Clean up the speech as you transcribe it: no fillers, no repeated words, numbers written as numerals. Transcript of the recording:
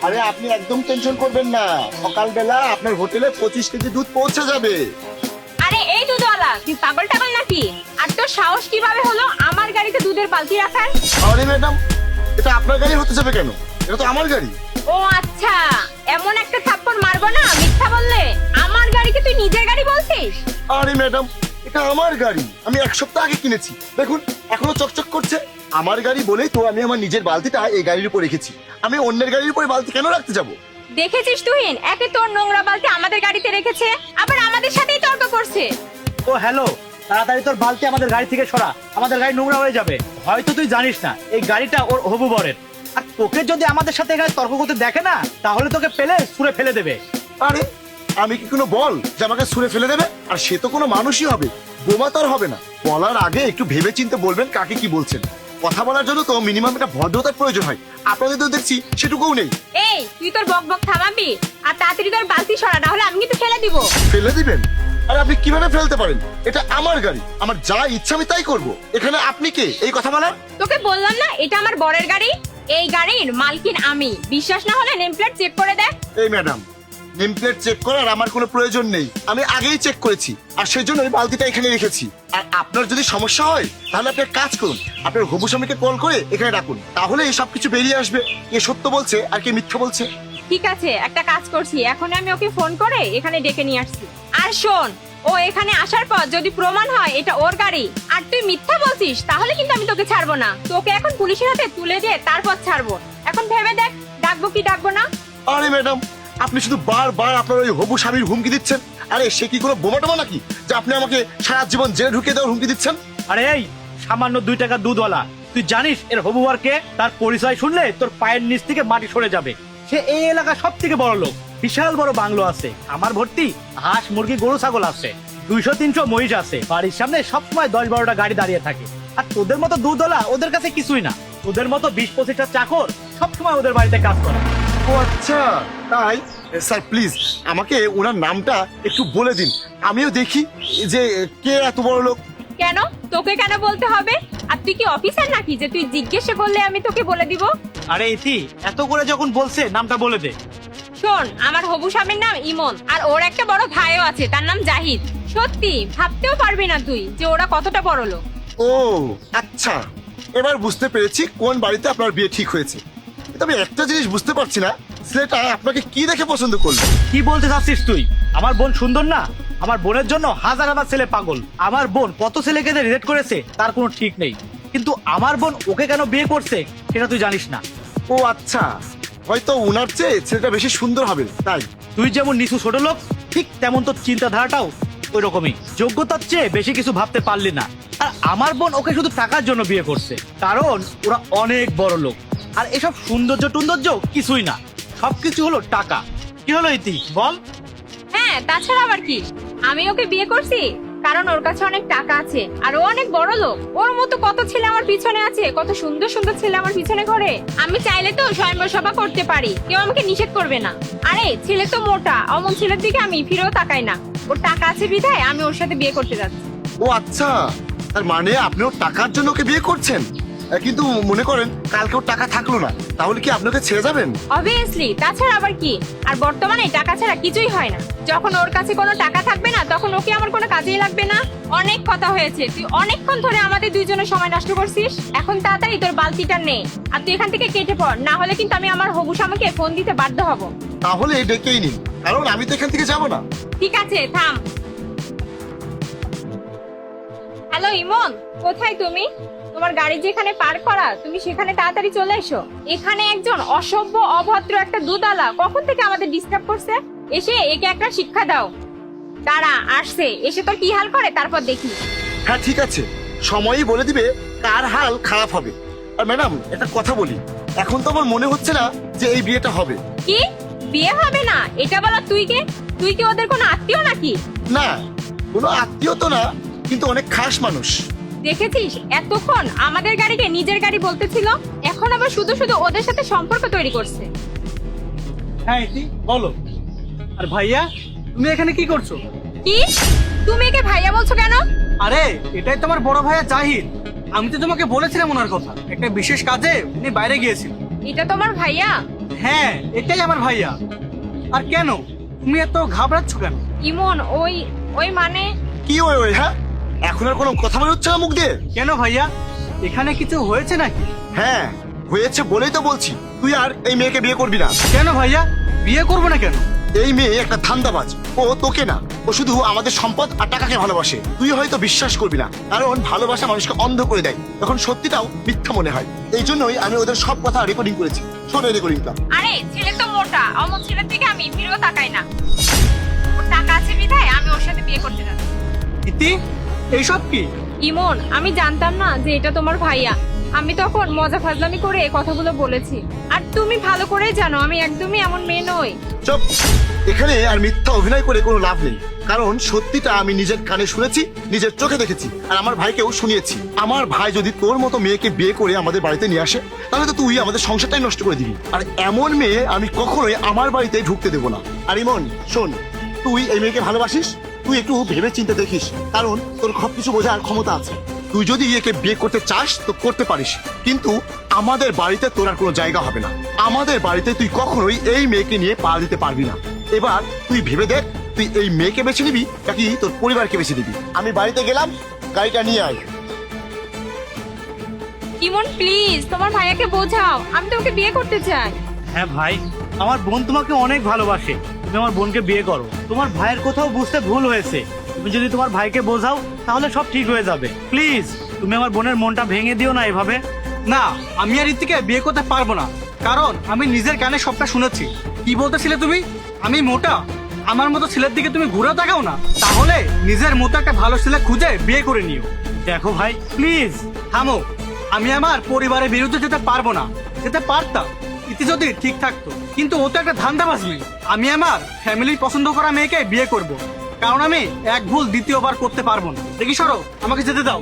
আরে আপনি একদম টেনশন করবেন না, সকালবেলা আপনার হোটেলে 25 কেজি দুধ পৌঁছে যাবে। আরে এই দুধওয়ালা, তুই পাগল টাগল নাকি? আর তোর সাহস কিভাবে হলো আমার গাড়িতে দুধের বালতি রাখার? আরে ম্যাডাম, এটা আপনার গাড়ি হতে যাবে কেন? এটা তো আমার গাড়ি। ও আচ্ছা, এমন একটা থাপ্পড় মারবো না মিথ্যা বললে। আমার গাড়িকে তুই নিজের গাড়ি বলছিস? আরে ম্যাডাম, এটা আমার গাড়ি, আমি 1 সপ্তাহ আগে কিনেছি। দেখুন এখনো চকচক করছে। আমার গাড়ি বলেই তো আমি আমার নিজের বালতিটা এই গাড়ির উপর রেখেছি। আমি অন্যের গাড়ির উপরে বালতি কেন রাখতে যাব? দেখেছিস তুহিন, একে তোর নোংরা বালতি আমাদের গাড়িতে রেখেছে, আবার আমাদের সাথেই তর্ক করছে। ও হ্যালো, তাড়াতাড়ি তোর বালতি আমাদের গাড়ি থেকে সরা, আমাদের গাড়ি নোংরা হয়ে যাবে। হয়তো তুই জানিস না এই গাড়িটা ওর হবু বরের। আর তোকে যদি আমাদের সাথে এখানে তর্ক করতে দেখে না, তাহলে তোকে পেলে ছুঁড়ে ফেলে দেবে। আরে আমি কি কোনো বল যে আমাকে ছুঁড়ে ফেলে দেবে? আর সে তো কোনো মানুষই হবে, বোমা তো আর হবে না। বলার আগে একটু ভেবে চিন্তে বলবেন কাকে কি বলছেন। কথা বলার জন্য তো মিনিমাম একটা ভদ্রতার প্রয়োজন হয়, আপনাদের তো দেখছি সেটুকুও নেই। এই তুই তোর বক বক থামাবি আর তাড়াতাড়ি তোর বালতি সরা, না হলে আমি কিন্তু ফেলে দিব। ফেলে দিবেন? আরে আপনি কিভাবে ফেলতে পারেন? এটা আমার গাড়ি, আমার যা ইচ্ছা আমি তাই করব। এখানে আপনি কে এই কথা বলার? তোকে বললাম না এটা আমার বরের গাড়ি, এই গাড়ির মালকিন আমি। বিশ্বাস না হলে নেম প্লেট চেক করে দেখ। এই ম্যাডাম, নেম প্লেট চেক করার আমার কোনো প্রয়োজন নেই, আমি আগেই চেক করেছি। আর সেই জন্য আমি বালতিটা এখানে রেখেছি। আর আপনার যদি সমস্যা হয় তাহলে আপনি এক কাজ করুন, আপনার হবু স্বামীকে কল করে এখানে রাখুন, তাহলে এই সবকিছু বেরিয়ে আসবে কে সত্য বলছে আর কে মিথ্যা বলছে। ঠিক আছে, একটা কাজ করছি, এখন আমি ওকে ফোন করে এখানে ডেকে নিয়ে আসছি। আর শোন, ও এখানে আসার পর যদি প্রমাণ হয় এটা ওর গাড়ি আর তুই মিথ্যা বলছিস, তাহলে কিন্তু আমি তোকে ছাড়বো না। তোকে এখন পুলিশের হাতে তুলে দিয়ে তারপর ছাড়বো। এখন ভেবে দেখ, ডাকবো কি ডাকবো না। আরে ম্যাডাম, আপনি শুধু বারবার আপনার ওই হবু স্বামীর হুমকি দিচ্ছেন। আরে সে কি কোনো বোমা টোমা নাকি যে আপনি আমাকে সারা জীবন জেলে ঢুকিয়ে দেওয়ার হুমকি দিচ্ছেন? আরে এই সামান্য 2 টাকা দুধওয়ালা, তুই জানিস এর হবু বরকে? তার পরিচয় শুনলে তোর পায়ের নিচ থেকে মাটি সরে যাবে। সে এই এলাকার সব থেকে বড় লোক, বিশাল বড় বাংলো আছে, আমার ভর্তি হাঁস মুরগি গরু ছাগল আছে, 200-300 মহিষ আছে, বাড়ির সামনে সবসময় 10-12টা গাড়ি দাঁড়িয়ে থাকে। আর তোদের মতো দুধওয়ালা ওদের কাছে কিছুই না। তোদের মতো 20-25টা চাকর সবসময় ওদের বাড়িতে কাজ করে। ও আচ্ছা, তাই? স্যার প্লিজ আমাকে ওনার নামটা একটু বলে দিন, আমিও দেখি যে কে এত বড় লোক। কেন তোকে কেন বলতে হবে? আর তুই কি অফিসার নাকি যে তুই জিজ্ঞেস করলে আমি তোকে বলে দিব? আরে ইতি, এত করে যখন বলছে নামটা বলে দে। শোন, আমার হবু স্বামীর নাম ইমন, আর ওর একটা বড় ভাইও আছে, তার নাম জাহিদ। সত্যি ভাবতেও পারবি না তুই যে ওরা কতটা বড় লোক। ও আচ্ছা, এবার বুঝতে পেরেছি কোন বাড়িতে আপনার বিয়ে ঠিক হয়েছে। তবে একটা জিনিস বুঝতে পারছি না, ছেলেটা আপনাকে কি দেখে পছন্দ করলো? কি বলতে চাচ্ছিস তুই? আমার বোন সুন্দর না? আমার বোনের জন্য হাজার হাজার ছেলে পাগল। আমার বোন কত ছেলেকে রিজেক্ট করেছে তার কোনো ঠিক নেই, কিন্তু আমার বোন ওকে কেন বিয়ে করছে সেটা তুই জানিস না। ও আচ্ছা, হয়তো উনার চেয়ে ছেলেটা বেশি সুন্দর হবে তাই। তুই যেমন নিচু ছোট লোক, ঠিক তেমন তোর চিন্তাধারাটাও ওই রকমই। যোগ্যতার চেয়ে বেশি কিছু ভাবতে পারলি না। আর আমার বোন ওকে শুধু টাকার জন্য বিয়ে করছে, কারণ ওরা অনেক বড় লোক। আর এসব সৌন্দর্য টুন্দর্য কিছুই না, সবকিছু হলো টাকা। কি হলো ইতি বল? হ্যাঁ, তাছাড়া আবার কি, আমি ওকে বিয়ে করছি কারণ ওর কাছে অনেক টাকা আছে আর ও অনেক বড় লোক। ওর মতো কত ছেলে আমার পিছনে আছে, কত সুন্দর সুন্দর ছেলে আমার পিছনে ঘোরে। আমি চাইলে তো স্বয়ংবর সভা করতে পারি, কেউ আমাকে নিষেধ করবে না। আরে ছেলে তো মোটা, অমন ছেলের দিকে আমি ফিরেও তাকাই না। ওর টাকা আছে বিধায় আমি ওর সাথে বিয়ে করতে যাচ্ছি। ও আচ্ছা, তার মানে আপনি ওর টাকার জন্য ওকে বিয়ে করছেন। কিন্তু মনে করেন কালকে ওর টাকা থাকলো না, তাহলে কি আপনাকে ছেড়ে যাবেন? অবভিয়াসলি, তাছাড়া আবার কি। আর বর্তমানে টাকা ছাড়া কিছুই হয় না। যখন ওর কাছে কোনো টাকা থাকবে না, তখন ওকে আমার কোনো কাজেই লাগবে না। অনেক কথা হয়েছে, তুই অনেকক্ষণ ধরে আমাদের দুইজনের সময় নষ্ট করছিস। এখন তাড়াতাড়ি তোর বালতিটা নে আর তুই এখান থেকে কেটে পড়, না হলে কিন্তু আমি আমার হবু স্বামীকে ফোন দিতে বাধ্য হব। তাহলে ডেকেই নিন, কারণ আমি তো এখান থেকে যাবো না। ঠিক আছে, থাম। হ্যালো ইমন, কোথায় তুমি? তোমার গাড়ি যেখানে পার্ক করা, তুমি সেখানে তাড়াতাড়ি চলে এসো। এখানে একজন অসভ্য অভদ্র একটা দুধওয়ালা কখন থেকে আমাদের ডিস্টার্ব করছে। এসে একে একটা শিক্ষা দাও। দাঁড়া, আসছে, এসে তোর কি হাল করে তারপর দেখি। হ্যাঁ ঠিক আছে, সময়ই বলে দিবে কার হাল খারাপ হবে। আর ম্যাডাম একটা কথা বলি, এখন তো আমার মনে হচ্ছে না যে এই বিয়েটা হবে। কি বিয়ে হবে না? এটা বলা তুই কে? তুই কি ওদের কোনো আত্মীয় নাকি? না, কোনো আত্মীয় তো না, কিন্তু অনেক খাস মানুষ। দেখেছিস, এতক্ষণ আমাদের গাড়িকে নিজের গাড়ি বলতেছিল, এখন আবার শুধু শুধু ওদের সাথে সম্পর্ক তৈরি করছে। হ্যাঁ ইতি বলো। আর ভাইয়া, তুমি এখানে কি করছো? কি, তুমি একে ভাইয়া বলছো কেন? আরে এটাই তোমার বড় ভাইয়া জাহিদ। আমি তো তোমাকে বলেছিলাম ওনার কথা, একটা বিশেষ কাজে উনি বাইরে গিয়েছিল। এটা তোমার ভাইয়া? হ্যাঁ, এটাই আমার ভাইয়া। আর কেন তুমি এত ঘাবড়াচ্ছ কেন? ইমন ওই ওই মানে কি ওই ওই হ্যাঁ, এখন আর কোনো কথা বলে হচ্ছে না মুখ দিয়ে? কেন ভাইয়া, এখানে কিছু হয়েছে নাকি? হ্যাঁ হয়েছে বলেই তো বলছি, তুই আর এই মেয়েকে বিয়ে করবি না। কেন ভাইয়া, বিয়ে করবো না কেন? এই মেয়ে একটা ধান্দাবাজ, ও তোকে না, ও শুধু আমাদের সম্পদ আর টাকাকে ভালোবাসে। তুই হয়তো বিশ্বাস করবি না, কারণ ভালোবাসা মানুষকে অন্ধ করে দেয়, তখন সত্যিটাও মিথ্যা মনে হয়। এই জন্যই আমি ওদের সব কথা রেকর্ডিং করেছি। শোন এই রেকর্ডিংটা। আরে ছেলে তো মোটা, অমন ছেলের দিকে আমি ফিরেও তাকাই না। ওর টাকা আছে বিধায় আমি ওর সাথে বিয়ে করতে যাচ্ছি। ইতি, এইসব কি? ইমন আমি জানতাম না যে এটা তোমার ভাইয়া। আমি তখন মজা ফাজলামি করে এই কথাগুলো বলেছি। আর তুমি ভালো করেই জানো আমি একদমই এমন মেয়ে নই। চুপ, এখানে আর মিথ্যা অভিনয় করে কোনো লাভ নেই, কারণ সত্যিটা আমি নিজের কানে শুনেছি, নিজের চোখে দেখেছি, আর আমার ভাইকেও শুনিয়েছি। আমার ভাই যদি তোর মতো মেয়েকে বিয়ে করে আমাদের বাড়িতে নিয়ে আসে, তাহলে তো তুই আমাদের সংসারটাই নষ্ট করে দিবি। আর এমন মেয়ে আমি কখনোই আমার বাড়িতে ঢুকতে দেবো না। আর ইমন শোন, তুই এই মেয়েকে ভালোবাসিস, তুই একটু ভেবে চিন্তে দেখিস, কারণ তোর সবকিছু বোঝার ক্ষমতা আছে। তুই যদি একে বিয়ে করতে চাস তো করতে পারিস, কিন্তু আমাদের বাড়িতে তোর আর কোনো জায়গা হবে না। আমাদের বাড়িতে তুই কখনোই এই মেয়েকে নিয়ে পা দিতে পারবি না। এবার তুই ভেবে দেখ, তুই এই মেয়েকে বেছে নিবি নাকি তোর পরিবারকে বেছে নিবি। আমি বাড়িতে গেলাম, গাড়িটা নিয়ে আয়। ইমন প্লিজ তোমার ভাইয়াকে বোঝাও, আমি তোমাকে বিয়ে করতে চাই। হ্যাঁ ভাই, আমার বোন তোমাকে অনেক ভালোবাসে, তুমি আমার বোনকে বিয়ে করো। তোমার ভাইয়ের কোথাও বুঝতে ভুল হয়েছে, তুমি যদি তোমার ভাইকে বোঝাও তাহলে সব ঠিক হয়ে যাবে। প্লিজ তুমি আমার বোনের মনটা ভেঙে দিও না এভাবে। না, আমি আর ইতিকে বিয়ে করতে পারবো না, কারণ আমি নিজের কানে সবটা শুনেছি। কি বলতেছিলে তুমি? আমি মোটা? আমার মতো ছেলের দিকে তুমি ঘুরে তাকাও না, তাহলে নিজের মতো একটা ভালো ছেলে খুঁজে বিয়ে করে নিও। দেখো ভাই প্লিজ। থামো, আমি আমার পরিবারের বিরুদ্ধে যেতে পারবো না। যেতে পারতাম ইতি যদি ঠিক থাকতো, কিন্তু ও তো একটা ধান্দাবাজ মেয়ে। আমি আমার ফ্যামিলির পছন্দ করা মেয়েকে বিয়ে করব, কারণ আমি এক ভুল দ্বিতীয়বার করতে পারবো না। দেখি সরো, আমাকে যেতে দাও।